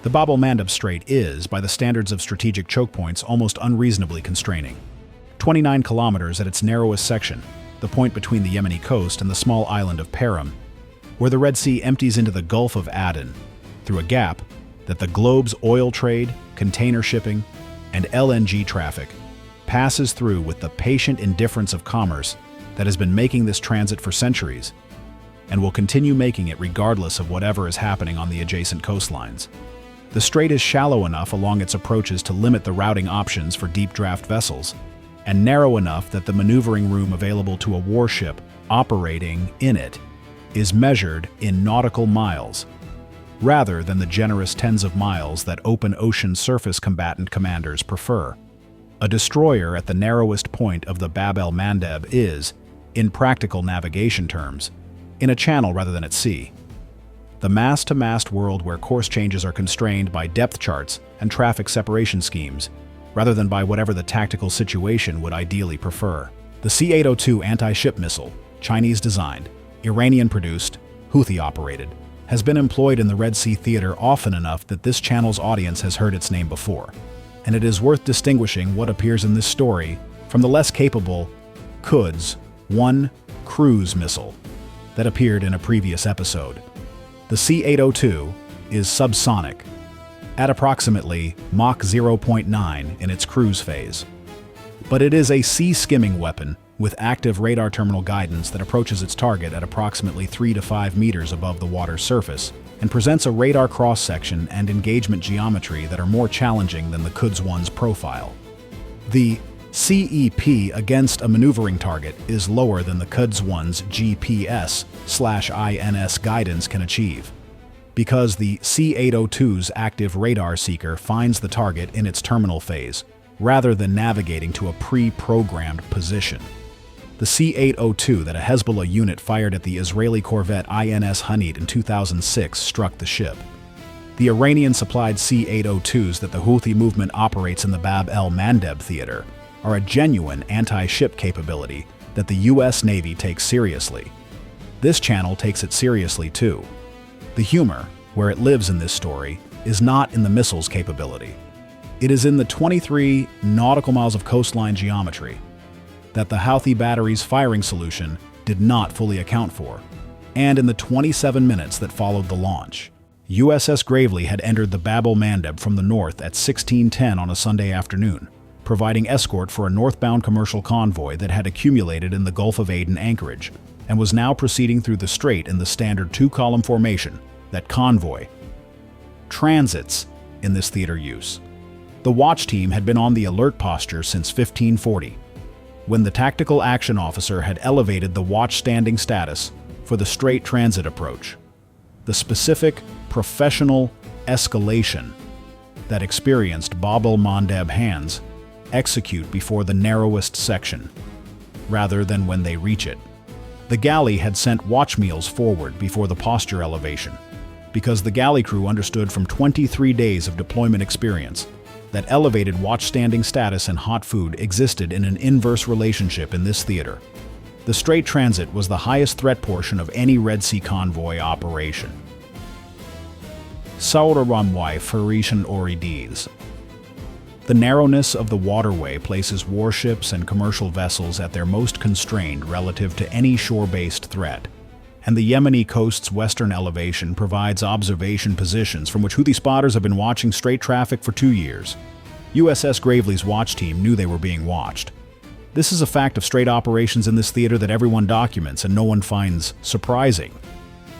The Bab-el-Mandeb Strait is, by the standards of strategic choke points, almost unreasonably constraining. 29 kilometers at its narrowest section, the point between the Yemeni coast and the small island of Perim, where the Red Sea empties into the Gulf of Aden, through a gap that the globe's oil trade, container shipping, and LNG traffic passes through with the patient indifference of commerce that has been making this transit for centuries, and will continue making it regardless of whatever is happening on the adjacent coastlines. The strait is shallow enough along its approaches to limit the routing options for deep draft vessels, and narrow enough that the maneuvering room available to a warship operating in it is measured in nautical miles, rather than the generous tens of miles that open ocean surface combatant commanders prefer. A destroyer at the narrowest point of the Bab-el-Mandeb is, in practical navigation terms, in a channel rather than at sea. The mast-to-mast world where course changes are constrained by depth charts and traffic separation schemes, rather than by whatever the tactical situation would ideally prefer. The C-802 anti-ship missile, Chinese-designed, Iranian-produced, Houthi-operated, has been employed in the Red Sea theater often enough that this channel's audience has heard its name before, and it is worth distinguishing what appears in this story from the less capable Quds-1 cruise missile that appeared in a previous episode. The C-802 is subsonic, at approximately Mach 0.9 in its cruise phase. But it is a sea-skimming weapon with active radar terminal guidance that approaches its target at approximately 3 to 5 meters above the water's surface and presents a radar cross-section and engagement geometry that are more challenging than the Quds-1's profile. The CEP against a maneuvering target is lower than the Quds-1's GPS/INS guidance can achieve, because the C-802's active radar seeker finds the target in its terminal phase, rather than navigating to a pre-programmed position. The C-802 that a Hezbollah unit fired at the Israeli corvette INS Hanit in 2006 struck the ship. The Iranian-supplied C-802s that the Houthi movement operates in the Bab-el-Mandeb theater are a genuine anti-ship capability that the U.S. Navy takes seriously. This channel takes it seriously too. The humor, where it lives in this story, is not in the missile's capability. It is in the 23 nautical miles of coastline geometry that the Houthi battery's firing solution did not fully account for, and in the 27 minutes that followed the launch. USS Gravely had entered the Bab-el-Mandeb from the north at 16:10 on a Sunday afternoon, providing escort for a northbound commercial convoy that had accumulated in the Gulf of Aden anchorage, and was now proceeding through the strait in the standard two-column formation that convoy transits in this theater use. The watch team had been on the alert posture since 1540, when the tactical action officer had elevated the watch standing status for the strait transit approach. The specific professional escalation that experienced Bab-el-Mandeb hands execute before the narrowest section, rather than when they reach it. The galley had sent watch meals forward before the posture elevation, because the galley crew understood from 23 days of deployment experience that elevated watch standing status and hot food existed in an inverse relationship in this theater. The strait transit was the highest threat portion of any Red Sea convoy operation. Sauramwai Farishan Orides. The narrowness of the waterway places warships and commercial vessels at their most constrained relative to any shore-based threat, and the Yemeni coast's western elevation provides observation positions from which Houthi spotters have been watching strait traffic for 2 years. USS Gravely's watch team knew they were being watched. This is a fact of strait operations in this theater that everyone documents and no one finds surprising.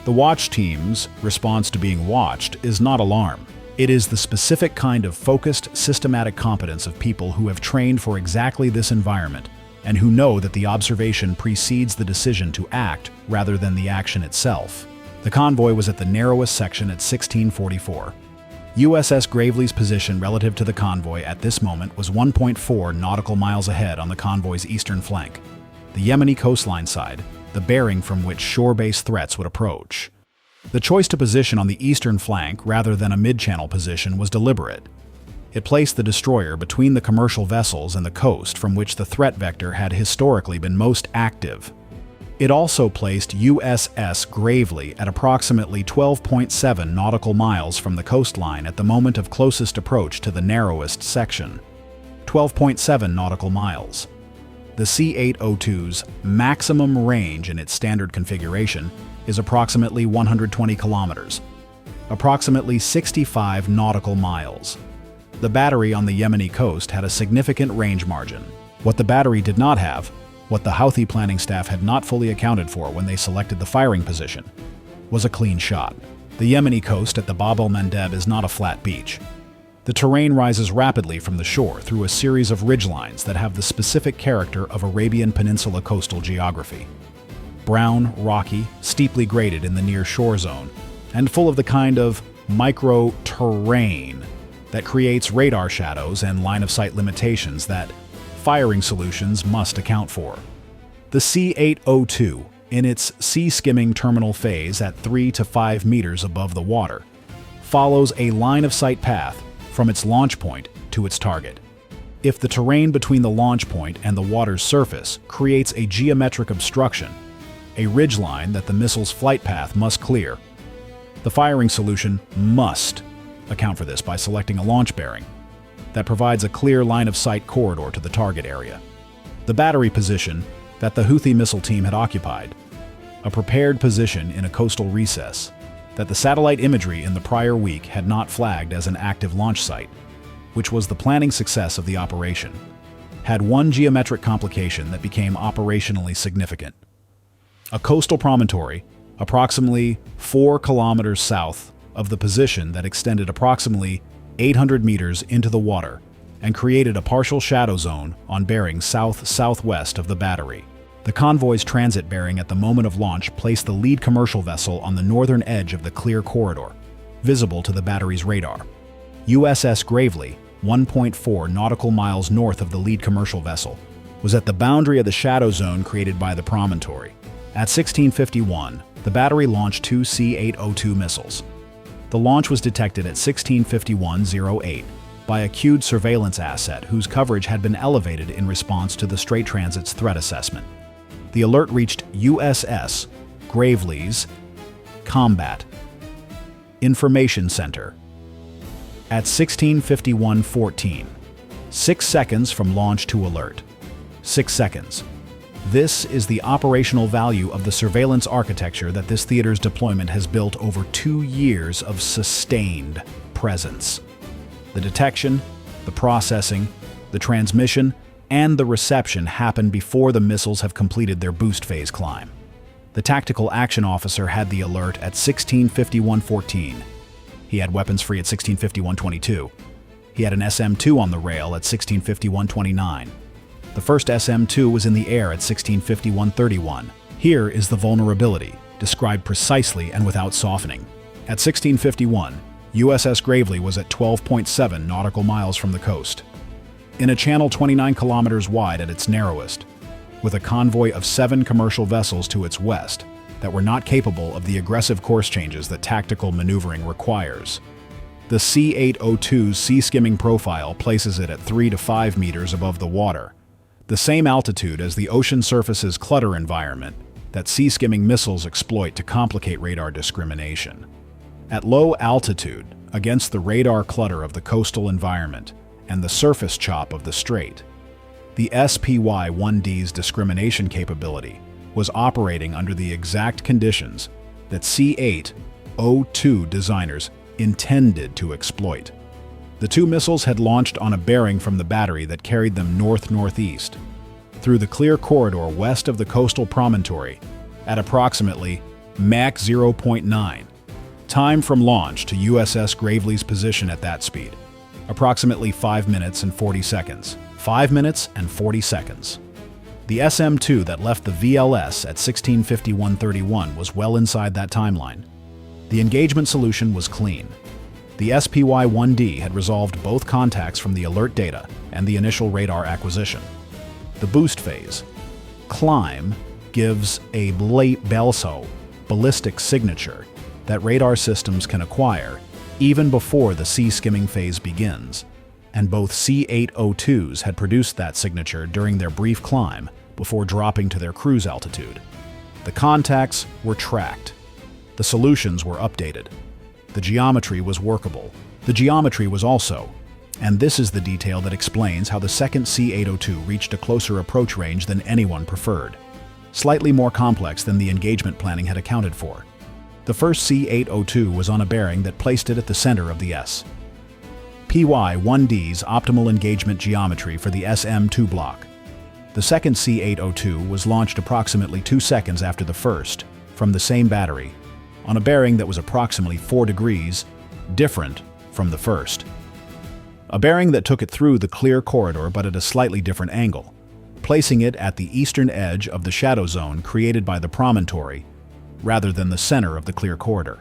The watch team's response to being watched is not alarm. It is the specific kind of focused, systematic competence of people who have trained for exactly this environment, and who know that the observation precedes the decision to act rather than the action itself. The convoy was at the narrowest section at 1644. USS Gravely's position relative to the convoy at this moment was 1.4 nautical miles ahead on the convoy's eastern flank, the Yemeni coastline side, the bearing from which shore-based threats would approach. The choice to position on the eastern flank rather than a mid-channel position was deliberate. It placed the destroyer between the commercial vessels and the coast from which the threat vector had historically been most active. It also placed USS Gravely at approximately 12.7 nautical miles from the coastline at the moment of closest approach to the narrowest section. 12.7 nautical miles. The C-802's maximum range in its standard configuration is approximately 120 kilometers, approximately 65 nautical miles. The battery on the Yemeni coast had a significant range margin. What the battery did not have, what the Houthi planning staff had not fully accounted for when they selected the firing position, was a clean shot. The Yemeni coast at the Bab-el-Mandeb is not a flat beach. The terrain rises rapidly from the shore through a series of ridgelines that have the specific character of Arabian Peninsula coastal geography. Brown, rocky, steeply graded in the near shore zone, and full of the kind of micro-terrain that creates radar shadows and line-of-sight limitations that firing solutions must account for. The C-802, in its sea-skimming terminal phase at 3 to 5 meters above the water, follows a line-of-sight path from its launch point to its target. If the terrain between the launch point and the water's surface creates a geometric obstruction, a ridgeline that the missile's flight path must clear, the firing solution must account for this by selecting a launch bearing that provides a clear line-of-sight corridor to the target area. The battery position that the Houthi missile team had occupied, a prepared position in a coastal recess that the satellite imagery in the prior week had not flagged as an active launch site, which was the planning success of the operation, had one geometric complication that became operationally significant. A coastal promontory, approximately 4 kilometers south of the position that extended approximately 800 meters into the water and created a partial shadow zone on bearing south-southwest of the battery. The convoy's transit bearing at the moment of launch placed the lead commercial vessel on the northern edge of the clear corridor, visible to the battery's radar. USS Gravely, 1.4 nautical miles north of the lead commercial vessel, was at the boundary of the shadow zone created by the promontory. At 1651, the battery launched 2 C-802 missiles. The launch was detected at 1651:08 by a cued surveillance asset whose coverage had been elevated in response to the Strait Transit's threat assessment. The alert reached USS Gravely's Combat Information Center at 1651:14, 6 seconds from launch to alert. 6 seconds. This is the operational value of the surveillance architecture that this theater's deployment has built over 2 years of sustained presence. The detection, the processing, the transmission, and the reception happen before the missiles have completed their boost phase climb. The tactical action officer had the alert at 1651:14. He had weapons free at 1651:22. He had an SM-2 on the rail at 1651:29. The first SM-2 was in the air at 1651:31. Here is the vulnerability, described precisely and without softening. At 1651, USS Gravely was at 12.7 nautical miles from the coast, in a channel 29 kilometers wide at its narrowest, with a convoy of 7 commercial vessels to its west that were not capable of the aggressive course changes that tactical maneuvering requires. The C-802's sea-skimming profile places it at 3 to 5 meters above the water, the same altitude as the ocean surface's clutter environment that sea-skimming missiles exploit to complicate radar discrimination. At low altitude, against the radar clutter of the coastal environment and the surface chop of the strait, the SPY-1D's discrimination capability was operating under the exact conditions that C-802 designers intended to exploit. The 2 missiles had launched on a bearing from the battery that carried them north-northeast, through the clear corridor west of the coastal promontory at approximately Mach 0.9. Time from launch to USS Gravely's position at that speed, approximately 5 minutes and 40 seconds. 5 minutes and 40 seconds. The SM-2 that left the VLS at 1651:31 was well inside that timeline. The engagement solution was clean. The SPY-1D had resolved both contacts from the alert data and the initial radar acquisition. The boost phase, climb, gives a BELSO, ballistic signature, that radar systems can acquire even before the sea-skimming phase begins, and both C-802s had produced that signature during their brief climb before dropping to their cruise altitude. The contacts were tracked. The solutions were updated. The geometry was workable. The geometry was also, and this is the detail that explains how the second C-802 reached a closer approach range than anyone preferred, slightly more complex than the engagement planning had accounted for. The first C-802 was on a bearing that placed it at the center of the S. PY-1D's optimal engagement geometry for the SM-2 block. The second C-802 was launched approximately 2 seconds after the first, from the same battery, on a bearing that was approximately 4 degrees different from the first. A bearing that took it through the clear corridor but at a slightly different angle, placing it at the eastern edge of the shadow zone created by the promontory, rather than the center of the clear corridor.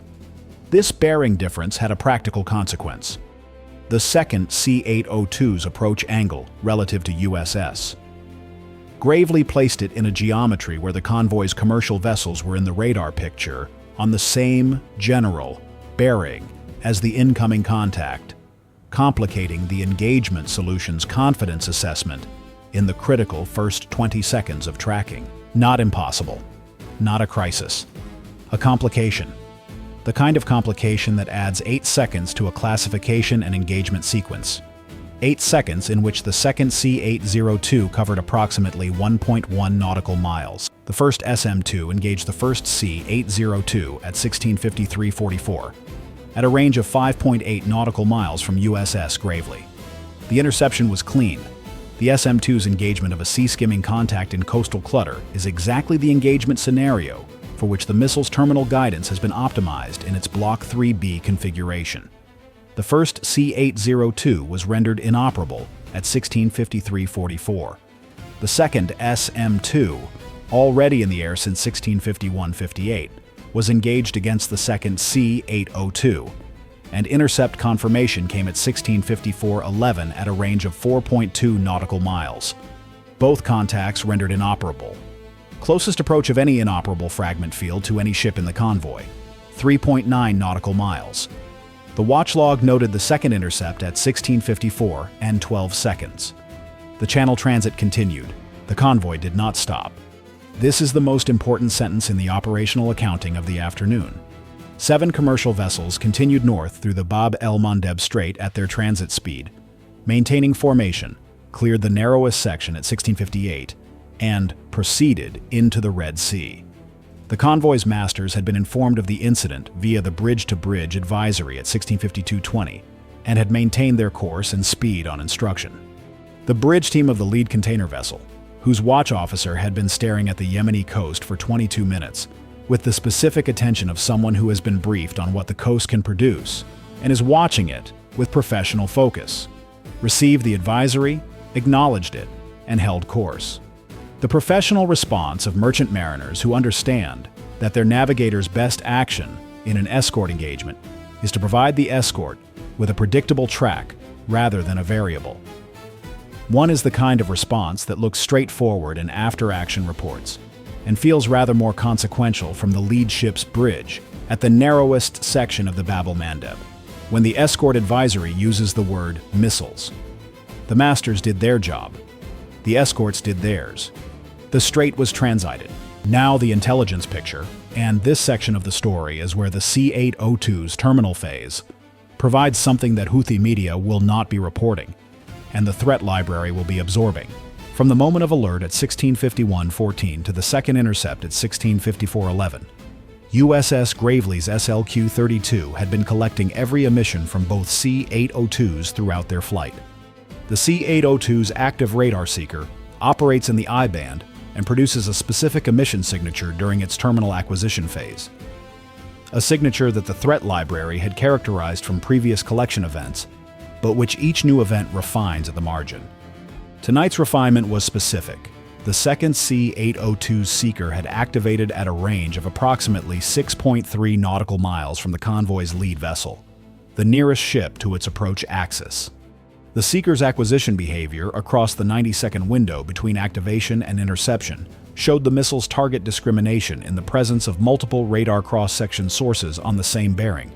This bearing difference had a practical consequence. The second C-802's approach angle relative to USS Gravely placed it in a geometry where the convoy's commercial vessels were in the radar picture on the same general bearing as the incoming contact, complicating the engagement solution's confidence assessment in the critical first 20 seconds of tracking. Not impossible, not a crisis. A complication. The kind of complication that adds 8 seconds to a classification and engagement sequence. 8 seconds in which the second C-802 covered approximately 1.1 nautical miles. The first SM-2 engaged the first C-802 at 16:53:44, at a range of 5.8 nautical miles from USS Gravely. The interception was clean. The SM-2's engagement of a sea-skimming contact in coastal clutter is exactly the engagement scenario for which the missile's terminal guidance has been optimized in its Block 3B configuration. The first C-802 was rendered inoperable at 16:53:44. The second SM-2, already in the air since 16:51:58, was engaged against the second C-802, and intercept confirmation came at 16:54:11 at a range of 4.2 nautical miles. Both contacts rendered inoperable. Closest approach of any inoperable fragment field to any ship in the convoy, 3.9 nautical miles. The watch log noted the second intercept at 16:54 and 12 seconds. The channel transit continued. The convoy did not stop. This is the most important sentence in the operational accounting of the afternoon. 7 commercial vessels continued north through the Bab-el-Mandeb Strait at their transit speed, maintaining formation, cleared the narrowest section at 16:58, and proceeded into the Red Sea. The convoy's masters had been informed of the incident via the bridge-to-bridge advisory at 16:52:20 and had maintained their course and speed on instruction. The bridge team of the lead container vessel, whose watch officer had been staring at the Yemeni coast for 22 minutes, with the specific attention of someone who has been briefed on what the coast can produce and is watching it with professional focus, received the advisory, acknowledged it, and held course. The professional response of merchant mariners who understand that their navigator's best action in an escort engagement is to provide the escort with a predictable track rather than a variable. One is the kind of response that looks straightforward in after-action reports and feels rather more consequential from the lead ship's bridge at the narrowest section of the Bab-el-Mandeb, when the escort advisory uses the word missiles. The masters did their job. The escorts did theirs. The strait was transited. Now the intelligence picture, and this section of the story is where the C-802's terminal phase provides something that Houthi media will not be reporting, and the threat library will be absorbing. From the moment of alert at 16:51:14 to the second intercept at 16:54:11, USS Gravely's SLQ-32 had been collecting every emission from both C-802s throughout their flight. The C-802's active radar seeker operates in the I-band and produces a specific emission signature during its terminal acquisition phase. A signature that the threat library had characterized from previous collection events, but which each new event refines at the margin. Tonight's refinement was specific. The second C-802's seeker had activated at a range of approximately 6.3 nautical miles from the convoy's lead vessel, the nearest ship to its approach axis. The seeker's acquisition behavior across the 90-second window between activation and interception showed the missile's target discrimination in the presence of multiple radar cross-section sources on the same bearing.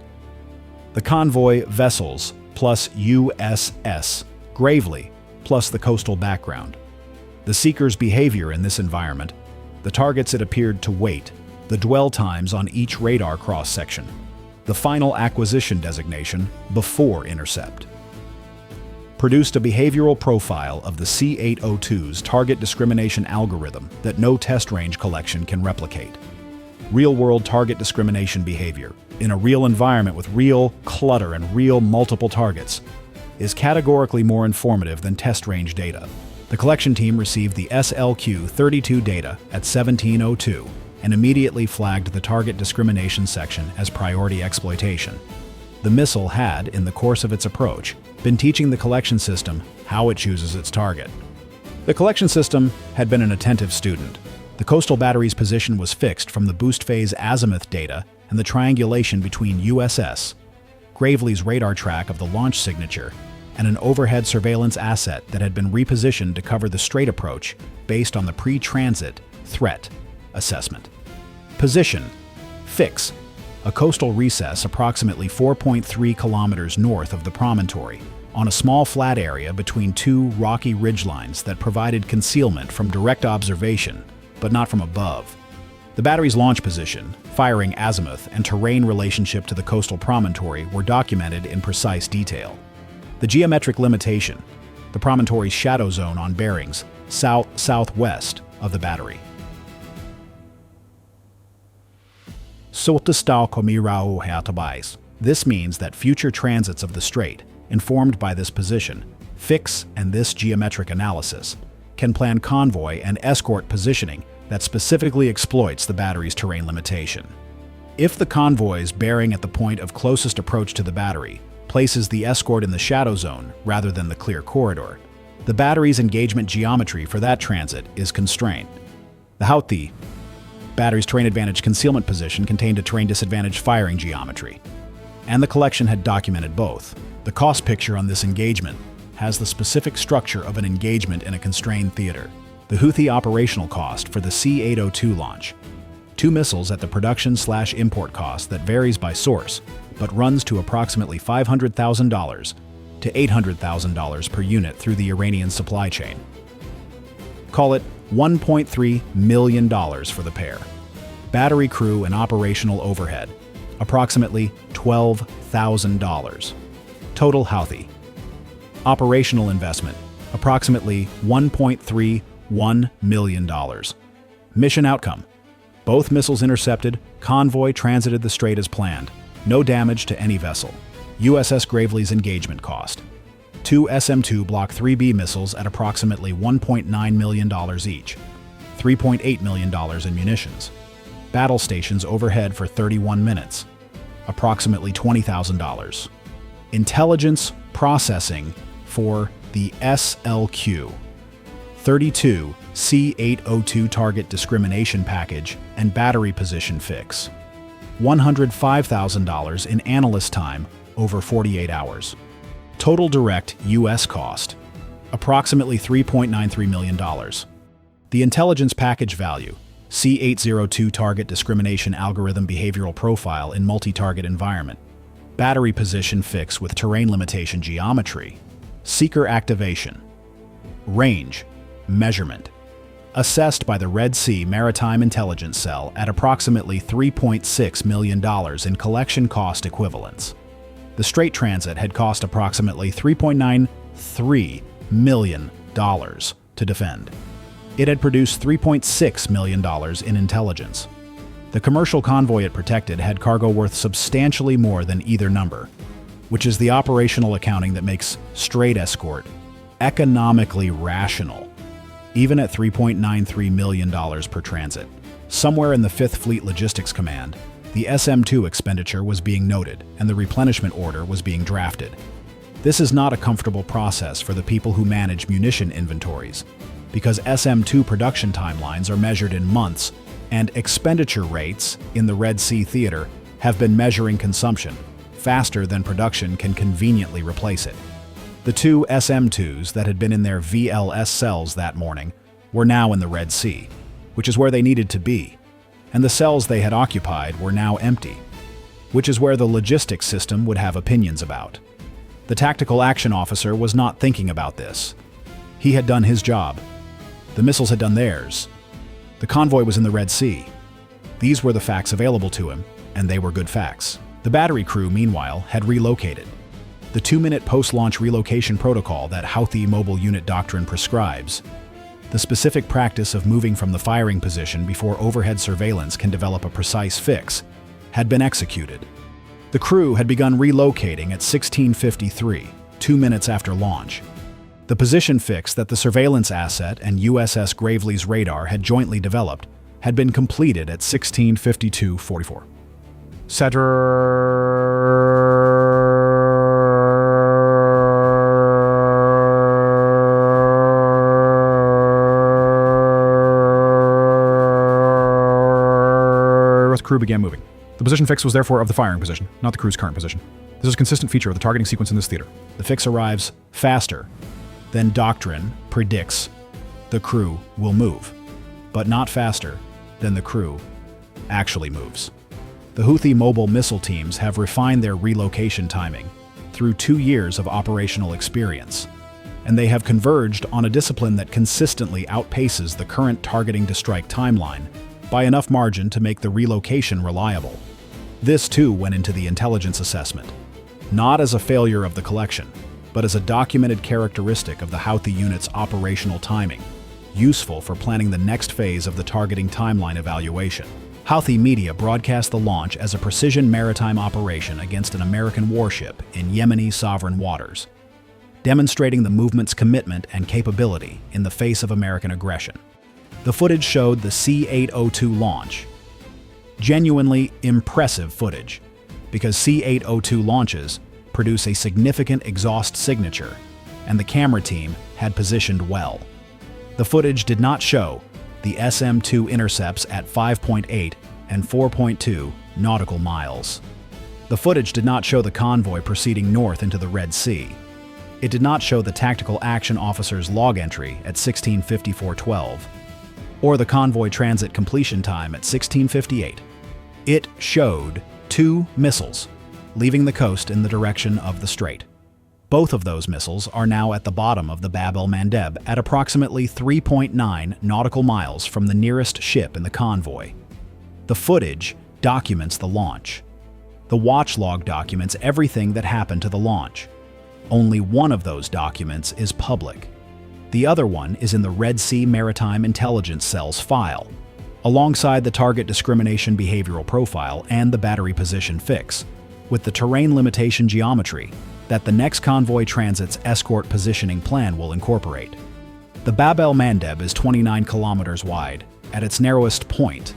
The convoy vessels plus USS Gravely plus the coastal background. The seeker's behavior in this environment the targets it appeared to weight, the dwell times on each radar cross-section, the final acquisition designation before intercept. Produced a behavioral profile of the C-802's target discrimination algorithm that no test range collection can replicate. Real-world target discrimination behavior, in a real environment with real clutter and real multiple targets, is categorically more informative than test range data. The collection team received the SLQ-32 data at 1702 and immediately flagged the target discrimination section as priority exploitation. The missile had, in the course of its approach, been teaching the collection system how it chooses its target. The collection system had been an attentive student. The coastal battery's position was fixed from the boost phase azimuth data and the triangulation between USS Gravely's radar track of the launch signature and an overhead surveillance asset that had been repositioned to cover the strait approach based on the pre-transit threat assessment. Position: fix, a coastal recess approximately 4.3 kilometers north of the promontory, on a small flat area between two rocky ridgelines that provided concealment from direct observation, but not from above. The battery's launch position, firing azimuth, and terrain relationship to the coastal promontory were documented in precise detail. The geometric limitation, the promontory's shadow zone on bearings south-southwest of the battery. This means that future transits of the strait, informed by this position, fix, and this geometric analysis, can plan convoy and escort positioning that specifically exploits the battery's terrain limitation. If the convoy's bearing at the point of closest approach to the battery places the escort in the shadow zone rather than the clear corridor, the battery's engagement geometry for that transit is constrained. The Houthi battery's terrain advantage concealment position contained a terrain disadvantage firing geometry, and the collection had documented both. The cost picture on this engagement has the specific structure of an engagement in a constrained theater. The Houthi operational cost for the C-802 launch. 2 missiles at the production/import cost that varies by source, but runs to approximately $500,000 to $800,000 per unit through the Iranian supply chain. Call it $1.3 million for the pair. Battery crew and operational overhead, approximately $12,000. Total Houthi. Operational investment, approximately $1.31 million. Mission outcome: both missiles intercepted, convoy transited the strait as planned. No damage to any vessel. USS Gravely's engagement cost: 2 SM-2 Block 3B missiles at approximately $1.9 million each, $3.8 million in munitions. Battle stations overhead for 31 minutes, approximately $20,000. Intelligence processing for the SLQ-32 C-802 target discrimination package and battery position fix. $105,000 in analyst time over 48 hours. Total direct U.S. cost, approximately $3.93 million. The intelligence package value, C-802 target discrimination algorithm behavioral profile in multi-target environment. Battery position fix with terrain limitation geometry. Seeker activation. Range, measurement. Assessed by the Red Sea Maritime Intelligence Cell at approximately $3.6 million in collection cost equivalents. The strait transit had cost approximately $3.93 million to defend. It had produced $3.6 million in intelligence. The commercial convoy it protected had cargo worth substantially more than either number, which is the operational accounting that makes strait escort economically rational, even at $3.93 million per transit. Somewhere in the 5th Fleet Logistics Command, the SM-2 expenditure was being noted and the replenishment order was being drafted. This is not a comfortable process for the people who manage munition inventories, because SM-2 production timelines are measured in months, and expenditure rates in the Red Sea theater have been measuring consumption faster than production can conveniently replace it. The 2 SM-2s that had been in their VLS cells that morning were now in the Red Sea, which is where they needed to be, and the cells they had occupied were now empty, which is where the logistics system would have opinions about. The tactical action officer was not thinking about this. He had done his job. The missiles had done theirs. The convoy was in the Red Sea. These were the facts available to him, and they were good facts. The battery crew, meanwhile, had relocated. The 2-minute post-launch relocation protocol that Houthi mobile unit doctrine prescribes, the specific practice of moving from the firing position before overhead surveillance can develop a precise fix, had been executed. The crew had begun relocating at 16:53, 2 minutes after launch. The position fix that the surveillance asset and USS Gravely's radar had jointly developed had been completed at 16:52:44. The crew began moving. The position fix was therefore of the firing position, not the crew's current position. This is a consistent feature of the targeting sequence in this theater. The fix arrives faster than doctrine predicts the crew will move, but not faster than the crew actually moves. The Houthi mobile missile teams have refined their relocation timing through 2 years of operational experience, and they have converged on a discipline that consistently outpaces the current targeting to strike timeline by enough margin to make the relocation reliable. This too went into the intelligence assessment, not as a failure of the collection, but as a documented characteristic of the Houthi unit's operational timing, useful for planning the next phase of the targeting timeline evaluation. Houthi media broadcast the launch as a precision maritime operation against an American warship in Yemeni sovereign waters, demonstrating the movement's commitment and capability in the face of American aggression. The footage showed the C-802 launch. Genuinely impressive footage, because C-802 launches produce a significant exhaust signature, and the camera team had positioned well. The footage did not show the SM-2 intercepts at 5.8 and 4.2 nautical miles. The footage did not show the convoy proceeding north into the Red Sea. It did not show the tactical action officer's log entry at 16:54:12, or the convoy transit completion time at 16:58. It showed 2 missiles leaving the coast in the direction of the strait. Both of those missiles are now at the bottom of the Bab-el-Mandeb at approximately 3.9 nautical miles from the nearest ship in the convoy. The footage documents the launch. The watch log documents everything that happened to the launch. Only one of those documents is public. The other one is in the Red Sea Maritime Intelligence Cell's file, alongside the target discrimination behavioral profile and the battery position fix, with the terrain limitation geometry that the next convoy transit's escort positioning plan will incorporate. The Bab-el-Mandeb is 29 kilometers wide at its narrowest point,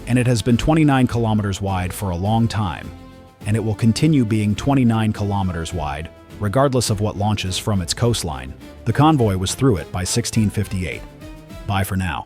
and it has been 29 kilometers wide for a long time, and it will continue being 29 kilometers wide regardless of what launches from its coastline. The convoy was through it by 16:58. Bye for now.